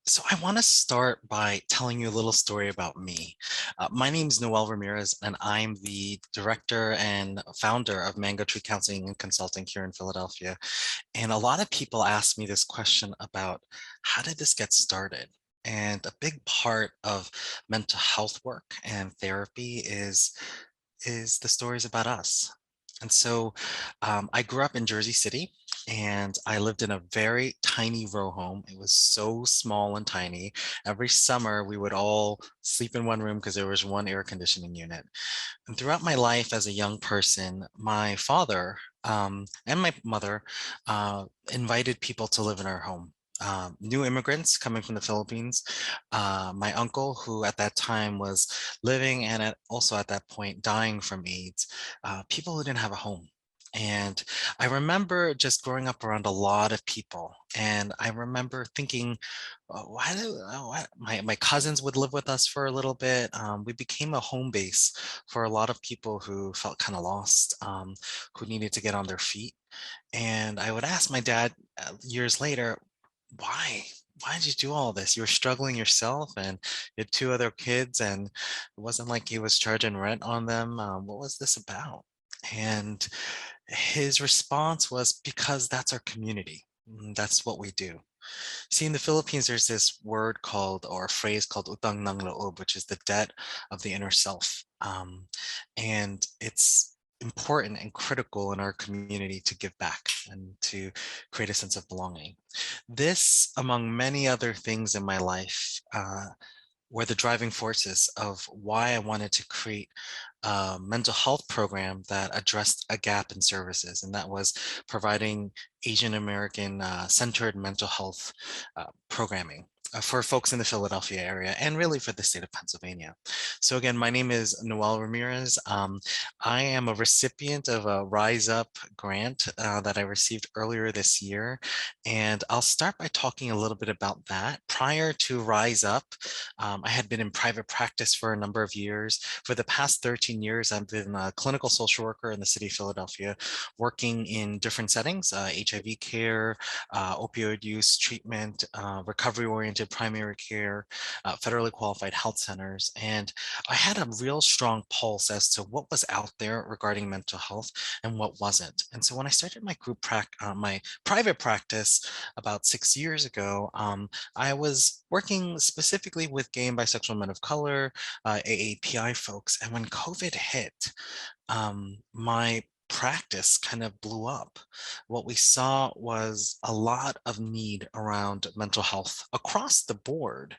So I want to start by telling you a little story about me. My name is Noel Ramirez, and I'm the director and founder of Mango Tree Counseling and Consulting here in Philadelphia. And a lot of people ask me this question about how did this get started? And a big part of mental health work and therapy is the stories about us. And so I grew up in Jersey City and I lived in a very tiny row home. It was so small and tiny. Every summer we would all sleep in one room because there was one air conditioning unit. And throughout my life as a young person, my father and my mother invited people to live in our home. New immigrants coming from the Philippines. My uncle, who at that time was living and also at that point dying from AIDS, people who didn't have a home. And I remember just growing up around a lot of people. And I remember thinking, my cousins would live with us for a little bit. We became a home base for a lot of people who felt kind of lost, who needed to get on their feet. And I would ask my dad years later, why? Why did you do all this? You were struggling yourself and you had two other kids, and it wasn't like he was charging rent on them. What was this about? And his response was, because that's our community. That's what we do. See, in the Philippines, there's this word called, or a phrase called utang ng loob, which is the debt of the inner self. And it's important and critical in our community to give back and to create a sense of belonging. This, among many other things in my life, were the driving forces of why I wanted to create a mental health program that addressed a gap in services, and that was providing Asian American centered mental health programming for folks in the Philadelphia area and really for the state of Pennsylvania. So again, my name is Noel Ramirez. I am a recipient of a Rise Up grant that I received earlier this year. And I'll start by talking a little bit about that. Prior to Rise Up, I had been in private practice for a number of years. For the past 13 years, I've been a clinical social worker in the city of Philadelphia, working in different settings, HIV care, opioid use treatment, recovery-oriented primary care, federally qualified health centers. And I had a real strong pulse as to what was out there regarding mental health and what wasn't. And so when I started my private practice about 6 years ago, I was working specifically with gay and bisexual men of color, AAPI folks. And when COVID hit, my practice kind of blew up. What we saw was a lot of need around mental health across the board.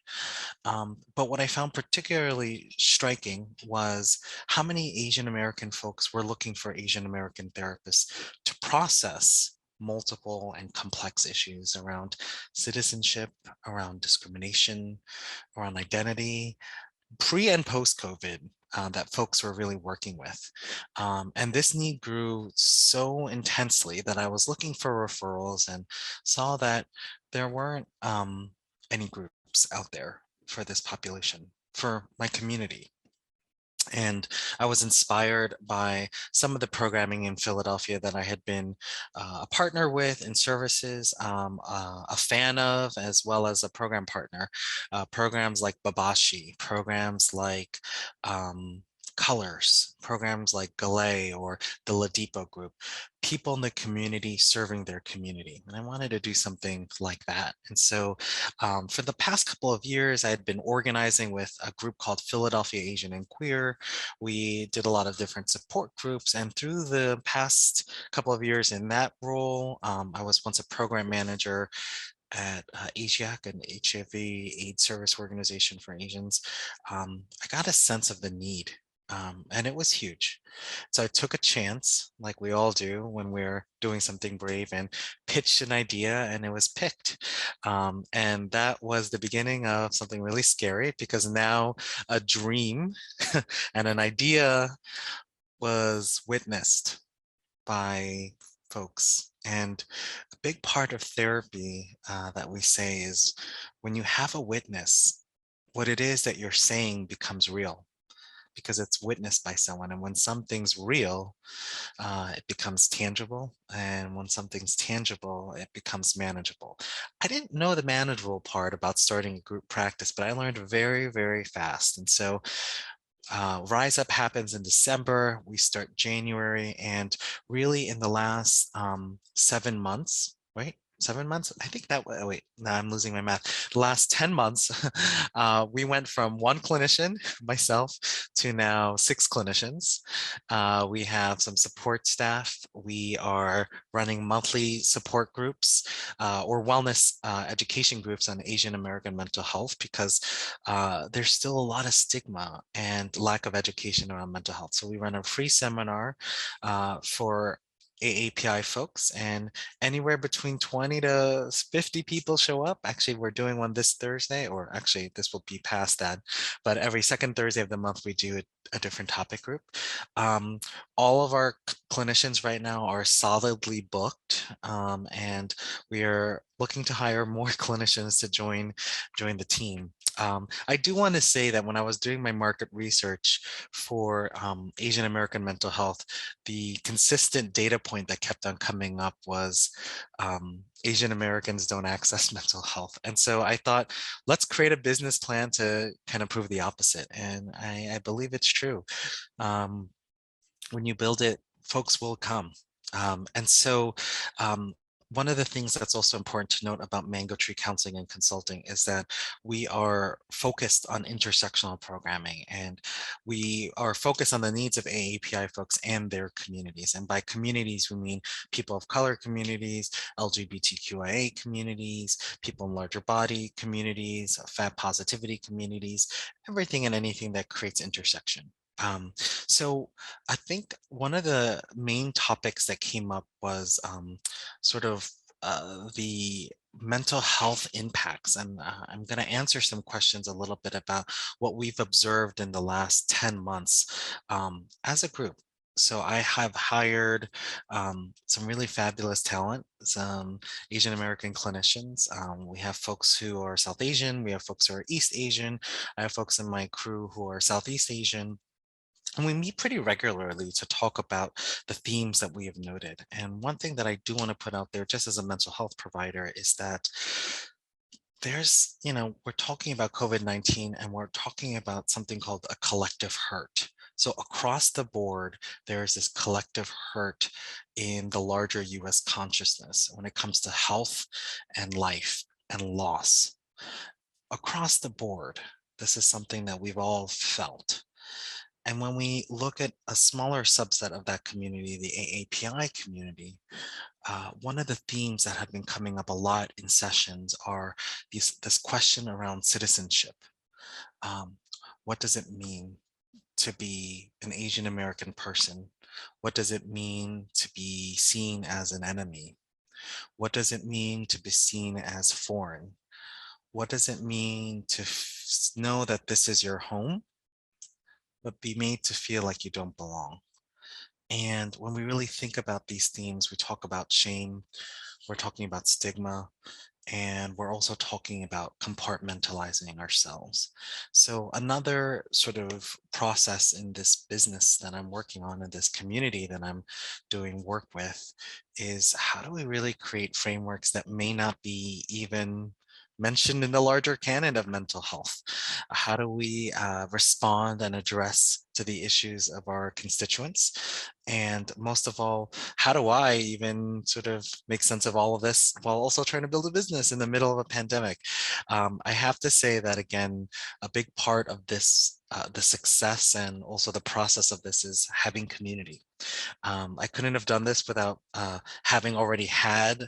But what I found particularly striking was how many Asian American folks were looking for Asian American therapists to process multiple and complex issues around citizenship, around discrimination, around identity, pre and post COVID. That folks were really working with. And this need grew so intensely that I was looking for referrals and saw that there weren't any groups out there for this population, for my community. And I was inspired by some of the programming in Philadelphia that I had been a partner with in services, a fan of, as well as a program partner. Programs like Babashi, programs like Colors, programs like Galay or the Ladipo Group, people in the community serving their community. And I wanted to do something like that. And so for the past couple of years, I had been organizing with a group called Philadelphia Asian and Queer. We did a lot of different support groups. And through the past couple of years in that role, I was once a program manager at ASIAC, an HIV/AIDS service organization for Asians. I got a sense of the need. And it was huge. So I took a chance, like we all do when we're doing something brave, and pitched an idea, and it was picked. And that was the beginning of something really scary, because now a dream and an idea was witnessed by folks. And a big part of therapy that we say is when you have a witness, what it is that you're saying becomes real, because it's witnessed by someone. And when something's real, it becomes tangible. And when something's tangible, it becomes manageable. I didn't know the manageable part about starting a group practice, but I learned very, very fast. And so Rise Up happens in December. We start January, and really in the last 7 months, right? 7 months? I think that, wait, no, I'm losing my math. The last 10 months, we went from one clinician, myself, to now 6 clinicians. We have some support staff. We are running monthly support groups or wellness education groups on Asian American mental health because there's still a lot of stigma and lack of education around mental health. So we run a free seminar for AAPI folks, and anywhere between 20 to 50 people show up. Actually, we're doing one this Thursday, or actually this will be past that, but every second Thursday of the month, we do a different topic group. Um, all of our clinicians right now are solidly booked, and we are looking to hire more clinicians to join the team. I do want to say that when I was doing my market research for Asian American mental health, the consistent data point that kept on coming up was Asian Americans don't access mental health. And so I thought, let's create a business plan to kind of prove the opposite. And I believe it's true. Um, when you build it, folks will come. And so one of the things that's also important to note about Mango Tree Counseling and Consulting is that we are focused on intersectional programming, and we are focused on the needs of AAPI folks and their communities. And by communities, we mean people of color communities, LGBTQIA communities, people in larger body communities, fat positivity communities, everything and anything that creates intersection. So I think one of the main topics that came up was sort of the mental health impacts. And I'm going to answer some questions a little bit about what we've observed in the last 10 months as a group. So I have hired some really fabulous talent, some Asian American clinicians. We have folks who are South Asian, we have folks who are East Asian, I have folks in my crew who are Southeast Asian. And we meet pretty regularly to talk about the themes that we have noted. And one thing that I do want to put out there, just as a mental health provider, is that we're talking about COVID-19 and we're talking about something called a collective hurt. So across the board, there's this collective hurt in the larger US consciousness when it comes to health and life and loss. Across the board, this is something that we've all felt. And when we look at a smaller subset of that community, the AAPI community, one of the themes that have been coming up a lot in sessions are this question around citizenship. Um, what does it mean to be an Asian American person? What does it mean to be seen as an enemy? What does it mean to be seen as foreign? What does it mean to know that this is your home, but be made to feel like you don't belong? And when we really think about these themes, we talk about shame, we're talking about stigma, and we're also talking about compartmentalizing ourselves. So another sort of process in this business that I'm working on, in this community that I'm doing work with, is how do we really create frameworks that may not be even mentioned in the larger canon of mental health? How do we respond and address to the issues of our constituents? And most of all, how do I even sort of make sense of all of this while also trying to build a business in the middle of a pandemic? I have to say that, again, a big part of this, the success and also the process of this is having community. I couldn't have done this without having already had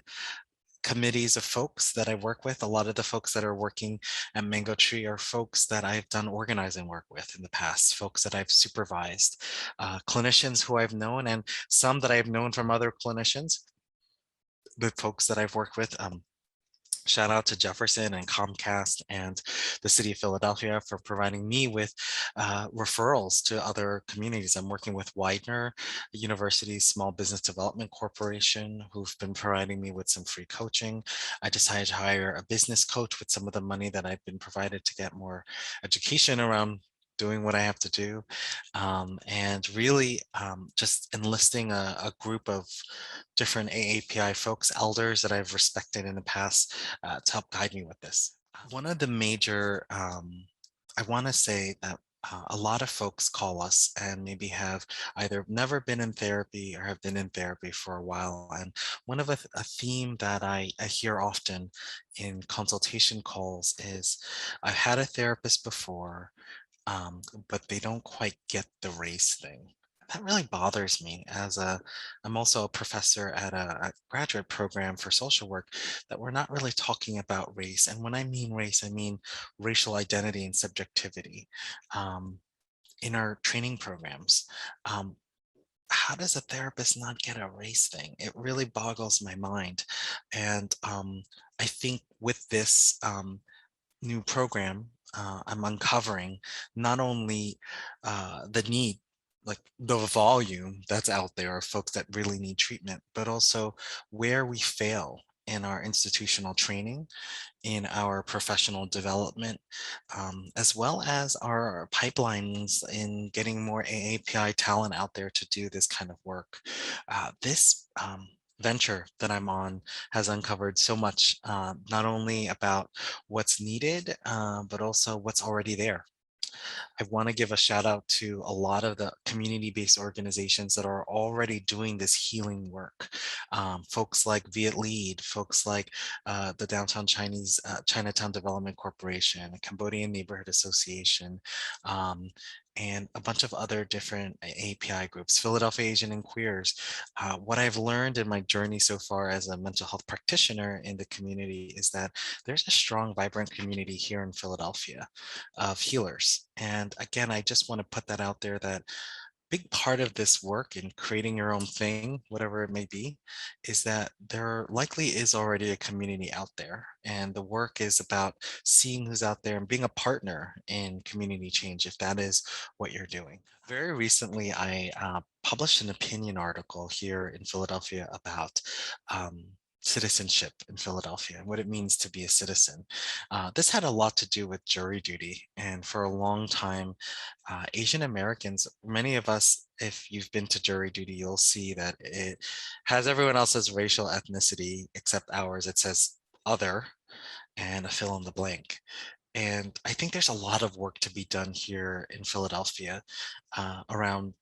committees of folks that I work with. A lot of the folks that are working at Mango Tree are folks that I've done organizing work with in the past, folks that I've supervised, clinicians who I've known, and some that I've known from other clinicians, the folks that I've worked with. Shout out to Jefferson and Comcast and the city of Philadelphia for providing me with referrals to other communities. I'm working with Widener University Small Business Development Corporation, who've been providing me with some free coaching. I decided to hire a business coach with some of the money that I've been provided to get more education around doing what I have to do, and really just enlisting a group of different AAPI folks, elders that I've respected in the past to help guide me with this. One of the major, I want to say that a lot of folks call us and maybe have either never been in therapy or have been in therapy for a while. And one of a theme that I hear often in consultation calls is I've had a therapist before, um, but they don't quite get the race thing. That really bothers me I'm also a professor at a graduate program for social work that we're not really talking about race. And when I mean race, I mean racial identity and subjectivity um, in our training programs. Um, how does a therapist not get a race thing? It really boggles my mind. And I think with this, new program, I'm uncovering not only the need, like the volume that's out there of folks that really need treatment, but also where we fail in our institutional training, in our professional development, as well as our pipelines in getting more AAPI talent out there to do this kind of work. This venture that I'm on has uncovered so much, not only about what's needed, but also what's already there. I want to give a shout out to a lot of the community-based organizations that are already doing this healing work. Folks like Viet Lead, folks like the Downtown Chinatown Development Corporation, Cambodian Neighborhood Association, and a bunch of other different API groups, Philadelphia Asian and Queers. What I've learned in my journey so far as a mental health practitioner in the community is that there's a strong, vibrant community here in Philadelphia of healers. And again, I just want to put that out there that big part of this work in creating your own thing, whatever it may be, is that there likely is already a community out there. And the work is about seeing who's out there and being a partner in community change, if that is what you're doing. Very recently, I published an opinion article here in Philadelphia about citizenship in Philadelphia and what it means to be a citizen. This had a lot to do with jury duty. And for a long time, Asian Americans, many of us, if you've been to jury duty, you'll see that it has everyone else's racial ethnicity except ours. It says other and a fill in the blank. And I think there's a lot of work to be done here in Philadelphia around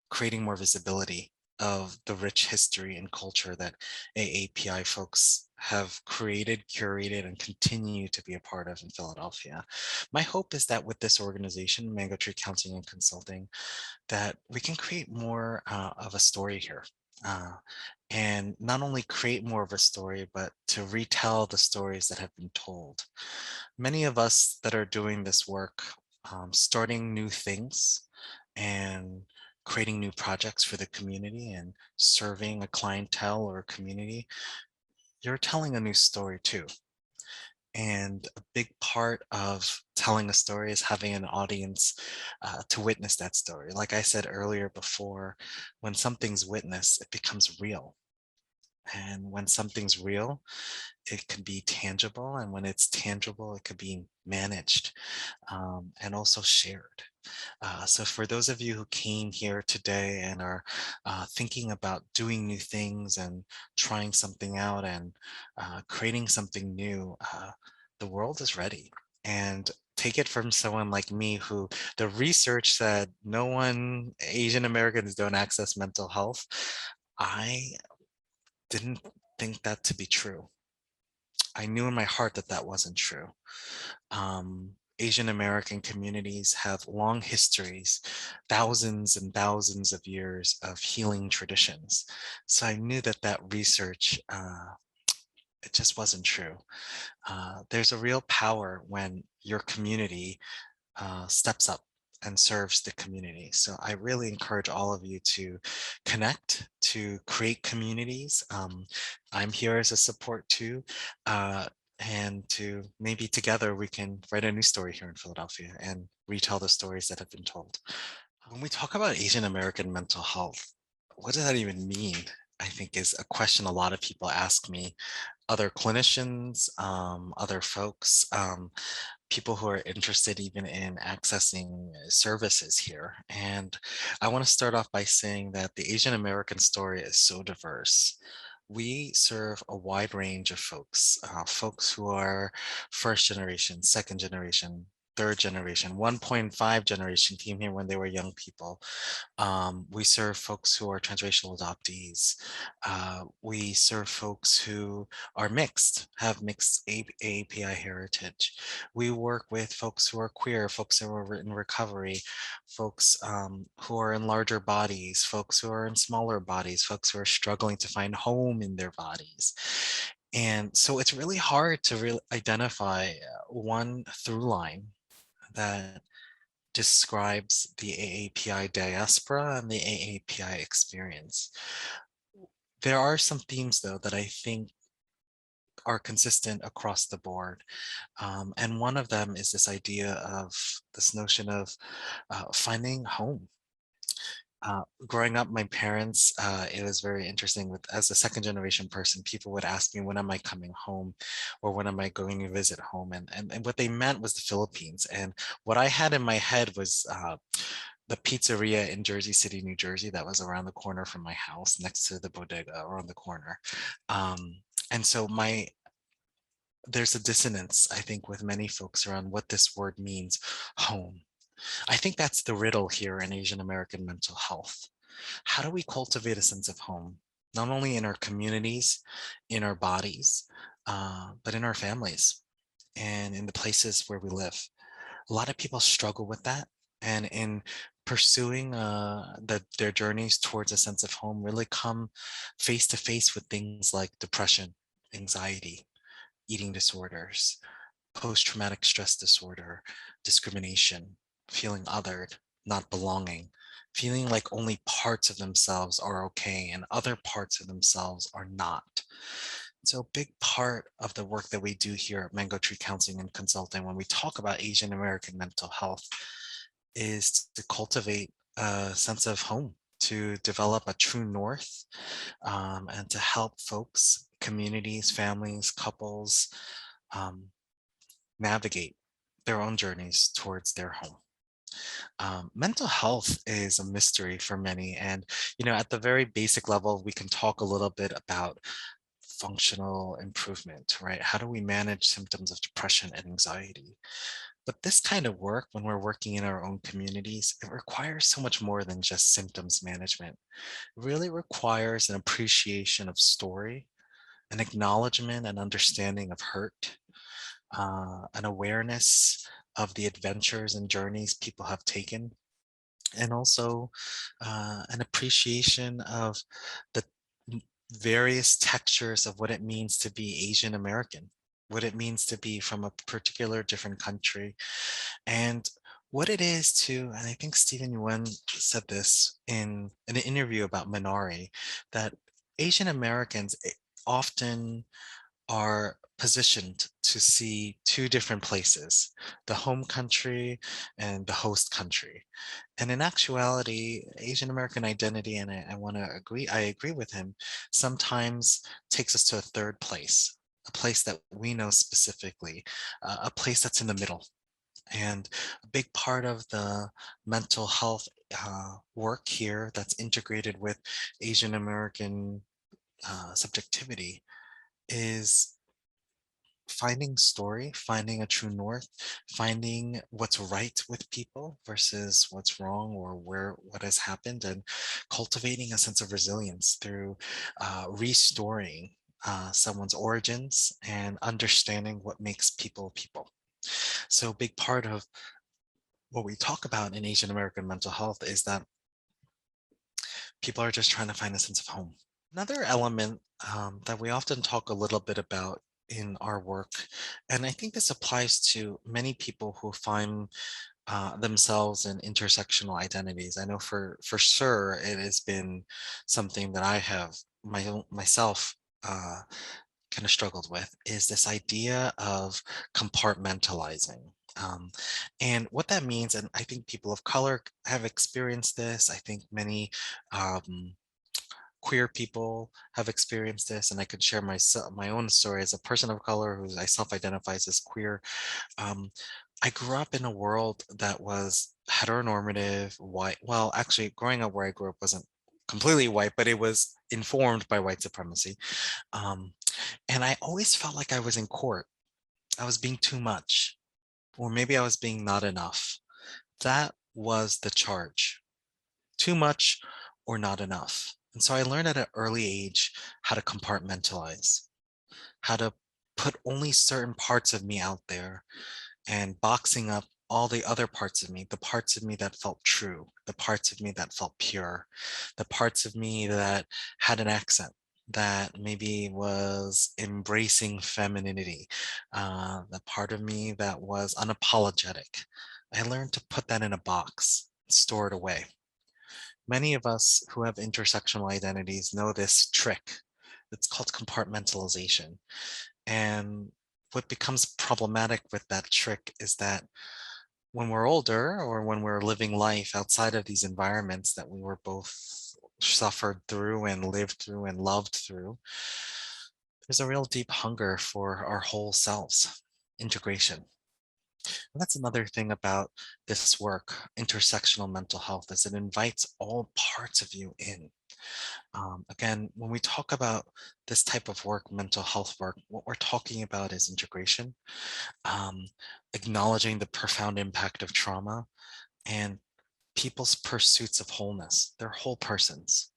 creating more visibility of the rich history and culture that AAPI folks have created, curated, and continue to be a part of in Philadelphia. My hope is that with this organization, Mango Tree Counseling and Consulting, that we can create more of a story here. Uh, and not only create more of a story, but to retell the stories that have been told. Many of us that are doing this work, starting new things and creating new projects for the community and serving a clientele or a community, you're telling a new story too. And a big part of telling a story is having an audience to witness that story. Like I said earlier before, when something's witnessed, it becomes real. And when something's real, it can be tangible. And when it's tangible, it could be managed and also shared. So for those of you who came here today and are thinking about doing new things and trying something out and creating something new, the world is ready. And take it from someone like me who the research said no one, Asian Americans don't access mental health. I didn't think that to be true. I knew in my heart that that wasn't true. Asian American communities have long histories, thousands and thousands of years of healing traditions. So I knew that that research, it just wasn't true. There's a real power when your community steps up and serves the community. So I really encourage all of you to connect, to create communities. I'm here as a support too. And to maybe together we can write a new story here in Philadelphia and retell the stories that have been told. When we talk about Asian American mental health, what does that even mean? I think is a question a lot of people ask me. other clinicians, other folks, people who are interested even in accessing services here. And I want to start off by saying that the Asian American story is so diverse. We serve a wide range of folks, folks who are first generation, second generation, third generation, 1.5 generation came here when they were young people. We serve folks who are transracial adoptees. We serve folks who are mixed, have mixed AAPI heritage. We work with folks who are queer, folks who are in recovery, folks who are in larger bodies, folks who are in smaller bodies, folks who are struggling to find home in their bodies. And so it's really hard to really identify one through line that describes the AAPI diaspora and the AAPI experience. There are some themes, though, that I think are consistent across the board. And one of them is this idea of this notion of finding home. Growing up, my parents, it was very interesting with, as a second generation person, people would ask me, when am I coming home? Or when am I going to visit home? And what they meant was the Philippines. And what I had in my head was the pizzeria in Jersey City, New Jersey, that was around the corner from my house, next to the bodega around the corner. And so there's a dissonance, I think, with many folks around what this word means, home. I think that's the riddle here in Asian American mental health. How do we cultivate a sense of home, not only in our communities, in our bodies, but in our families and in the places where we live? A lot of people struggle with that. And in pursuing their journeys towards a sense of home, really come face to face with things like depression, anxiety, eating disorders, post-traumatic stress disorder, discrimination, feeling othered, not belonging, feeling like only parts of themselves are okay and other parts of themselves are not. So a big part of the work that we do here at Mango Tree Counseling and Consulting when we talk about Asian American mental health is to cultivate a sense of home, to develop a true north, and to help folks, communities, families, couples, um, navigate their own journeys towards their home. Mental health is a mystery for many. And, at the very basic level, we can talk a little bit about functional improvement, right? How do we manage symptoms of depression and anxiety? But this kind of work, when we're working in our own communities, it requires so much more than just symptoms management. It really requires an appreciation of story, an acknowledgement and understanding of hurt, an awareness of the adventures and journeys people have taken, and also an appreciation of the various textures of what it means to be Asian American, what it means to be from a particular different country, and what it is to, and I think Stephen Yuen said this in an interview about Minari, that Asian Americans often are positioned to see two different places, the home country and the host country. And in actuality, Asian American identity, and I want to agree, I agree with him, sometimes takes us to a third place, a place that we know specifically, a place that's in the middle. And a big part of the mental health work here that's integrated with Asian American subjectivity is finding story, finding a true north, finding what's right with people versus what's wrong or what has happened, and cultivating a sense of resilience through restoring someone's origins and understanding what makes people people. So a big part of what we talk about in Asian American mental health is that people are just trying to find a sense of home. Another element that we often talk a little bit about in our work, and I think this applies to many people who find themselves in intersectional identities. I know for sure it has been something that I have myself kind of struggled with, is this idea of compartmentalizing. Um, and what that means, and I think people of color have experienced this. I think many um, queer people have experienced this, and I could share my own story as a person of color who I self-identifies as queer. Um, I grew up in a world that was heteronormative, white. Well, actually, growing up where I grew up wasn't completely white, but it was informed by white supremacy. Um, and I always felt like I was in court. I was being too much, or maybe I was being not enough. That was the charge. Too much or not enough. And so I learned at an early age how to compartmentalize, how to put only certain parts of me out there and boxing up all the other parts of me, the parts of me that felt true, the parts of me that felt pure, the parts of me that had an accent, that maybe was embracing femininity, the part of me that was unapologetic. I learned to put that in a box, store it away. Many of us who have intersectional identities know this trick. It's called compartmentalization. And what becomes problematic with that trick is that when we're older or when we're living life outside of these environments that we were both suffered through and lived through and loved through, there's a real deep hunger for our whole selves, integration. And that's another thing about this work, intersectional mental health, is it invites all parts of you in. Again, when we talk about this type of work, mental health work, what we're talking about is integration, um, acknowledging the profound impact of trauma and people's pursuits of wholeness. They're whole persons.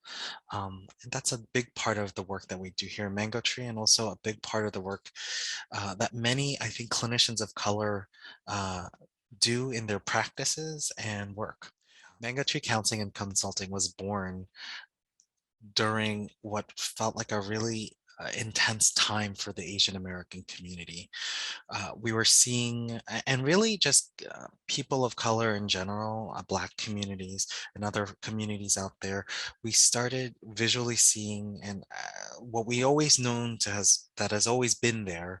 And that's a big part of the work that we do here in Mango Tree, and also a big part of the work that many, I think, clinicians of color uh, do in their practices and work. Mango Tree Counseling and Consulting was born during what felt like a really intense time for the Asian American community. We were seeing, and really just people of color in general, Black communities and other communities out there, we started visually seeing and what we always known to has that has always been there,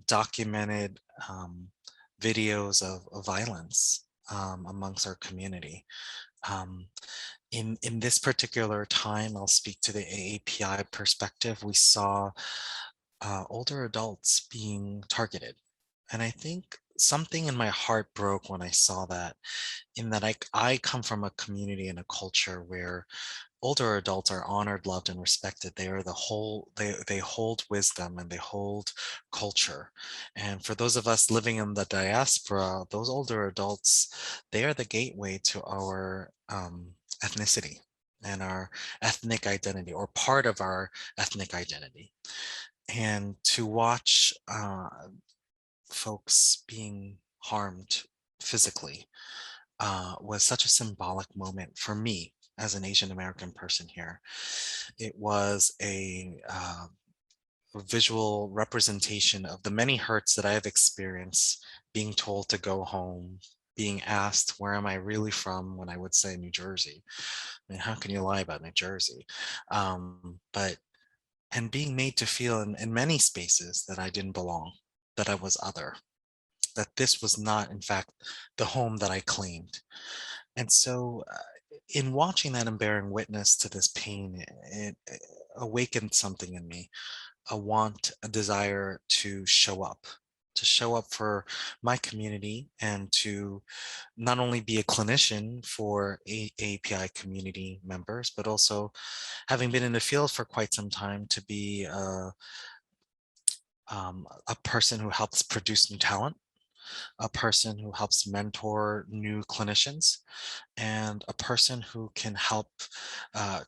documented videos of violence amongst our community. Um, in this particular time, I'll speak to the AAPI perspective. We saw older adults being targeted. And I think something in my heart broke when I saw that, in that I come from a community and a culture where older adults are honored, loved, and respected. They are the whole, they hold wisdom and they hold culture. And for those of us living in the diaspora, those older adults, they are the gateway to our ethnicity and our ethnic identity, or part of our ethnic identity. And to watch folks being harmed physically was such a symbolic moment for me as an Asian American person here. It was a visual representation of the many hurts that I have experienced being told to go home, being asked, where am I really from, when I would say New Jersey. I mean, how can you lie about New Jersey? But and being made to feel in many spaces that I didn't belong, that I was other, that this was not, in fact, the home that I claimed. And so, in watching that and bearing witness to this pain, it awakened something in me, a want, a desire to show up for my community and to not only be a clinician for API community members, but also having been in the field for quite some time to be a person who helps produce new talent, a person who helps mentor new clinicians, and a person who can help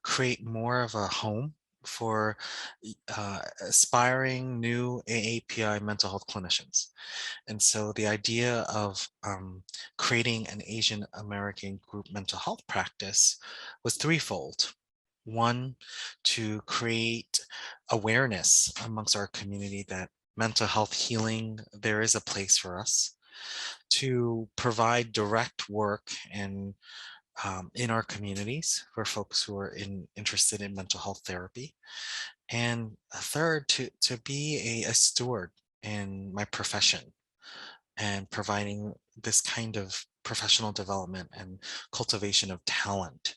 create more of a home for aspiring new AAPI mental health clinicians. And so the idea of creating an Asian American group mental health practice was threefold. One, to create awareness amongst our community that mental health healing, there is a place for us. To provide direct work and in our communities for folks who are interested in mental health therapy. And a third, to be a steward in my profession and providing this kind of professional development and cultivation of talent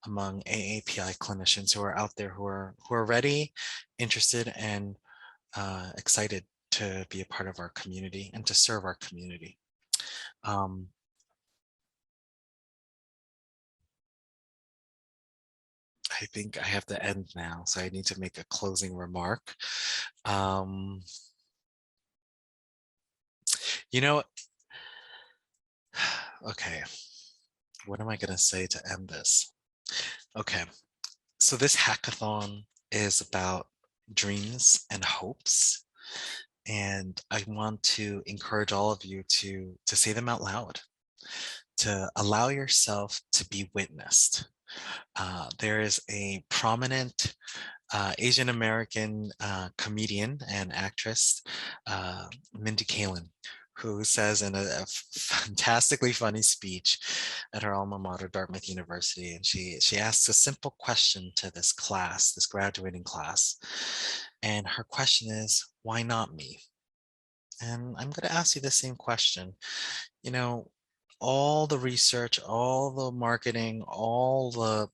among AAPI clinicians who are out there who are ready, interested, and excited to be a part of our community and to serve our community. Um, I think I have to end now, so I need to make a closing remark. Um, you know, okay, what am I going to say to end this? Okay, so this hackathon is about dreams and hopes, and I want to encourage all of you to say them out loud, to allow yourself to be witnessed. There is a prominent Asian American comedian and actress, Mindy Kaling, who says in a fantastically funny speech at her alma mater, Dartmouth University, and she asks a simple question to this class, this graduating class, and her question is, "Why not me?" And I'm going to ask you the same question. You know, all the research, all the marketing, all the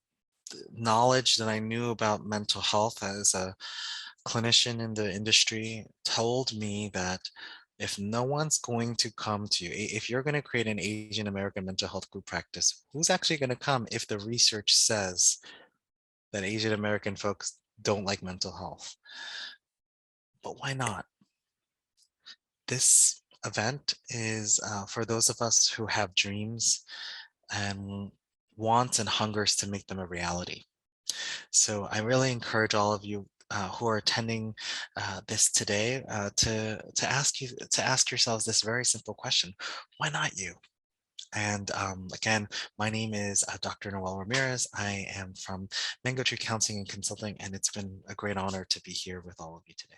knowledge that I knew about mental health as a clinician in the industry told me that if no one's going to come to you, if you're going to create an Asian American mental health group practice, who's actually going to come if the research says that Asian American folks don't like mental health? But why not? This event is for those of us who have dreams and wants and hungers to make them a reality. So I really encourage all of you who are attending this today to ask yourselves this very simple question: Why not you? And again, my name is Dr. Noel Ramirez. I am from Mango Tree Counseling and Consulting, and it's been a great honor to be here with all of you today.